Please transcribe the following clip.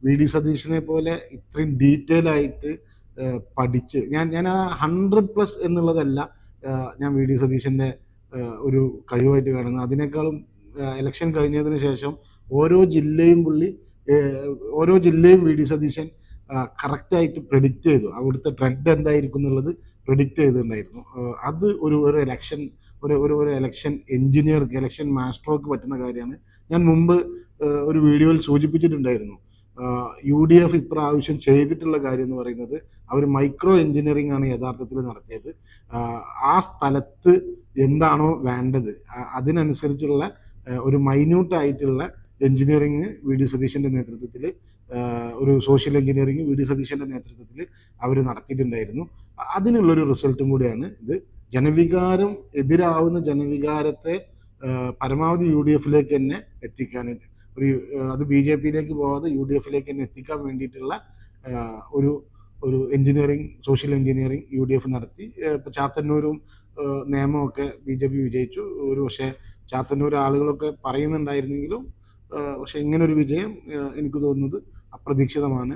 V D സതീശനെ പോലെ ഇത്രയും ഡീറ്റെയിൽ ആയിട്ട് പഠിച്ച് ഞാൻ ആ 100+ എന്നുള്ളതല്ല ഞാൻ വി ഡി സതീശൻ്റെ ഒരു കഴിവായിട്ട് കാണുന്നത്. അതിനേക്കാളും ഇലക്ഷൻ കഴിഞ്ഞതിന് ശേഷം ഓരോ ജില്ലയും പുള്ളി ഓരോ ജില്ലയും വി ഡി സതീശൻ കറക്റ്റായിട്ട് പ്രെഡിക്റ്റ് ചെയ്തു. അവിടുത്തെ ട്രെൻഡ് എന്തായിരിക്കും എന്നുള്ളത് പ്രെഡിക്റ്റ് ചെയ്തിട്ടുണ്ടായിരുന്നു. അത് ഒരു ഇലക്ഷൻ ഒരു ഇലക്ഷൻ എഞ്ചിനീയർക്ക്, ഇലക്ഷൻ മാസ്റ്റർക്ക് പറ്റുന്ന കാര്യമാണ്. ഞാൻ മുമ്പ് ഒരു വീഡിയോയിൽ സൂചിപ്പിച്ചിട്ടുണ്ടായിരുന്നു. UDF ഇപ്രാവശ്യം ചെയ്തിട്ടുള്ള കാര്യം എന്ന് പറയുന്നത് അവർ മൈക്രോ എഞ്ചിനീയറിംഗ് ആണ് യഥാർത്ഥത്തിൽ നടത്തിയത്. ആ സ്ഥലത്ത് എന്താണോ വേണ്ടത് അതിനനുസരിച്ചുള്ള ഒരു മൈന്യൂട്ടായിട്ടുള്ള എഞ്ചിനീയറിംഗ് വി ഡി സതീശൻ്റെ നേതൃത്വത്തിൽ, ഒരു സോഷ്യൽ എഞ്ചിനീയറിംഗ് വി ഡി സതീശൻ്റെ നേതൃത്വത്തിൽ അവർ നടത്തിയിട്ടുണ്ടായിരുന്നു. അതിനുള്ളൊരു റിസൾട്ടും കൂടിയാണ് ഇത്. ജനവികാരം എതിരാവുന്ന ജനവികാരത്തെ പരമാവധി UDFിലേക്ക് തന്നെ എത്തിക്കാനായിട്ട്, അത് BJPയിലേക്ക് പോകാതെ UDFിലേക്ക് തന്നെ എത്തിക്കാൻ വേണ്ടിയിട്ടുള്ള ഒരു എഞ്ചിനീയറിംഗ്, സോഷ്യൽ എഞ്ചിനീയറിംഗ് UDF നടത്തി. ഇപ്പോൾ ചാത്തന്നൂരും നിയമമൊക്കെ BJP വിജയിച്ചു. ഒരു പക്ഷേ ചാത്തന്നൂർ ആളുകളൊക്കെ പറയുന്നുണ്ടായിരുന്നെങ്കിലും പക്ഷെ ഇങ്ങനൊരു വിജയം എനിക്ക് തോന്നുന്നത് അപ്രതീക്ഷിതമാണ്.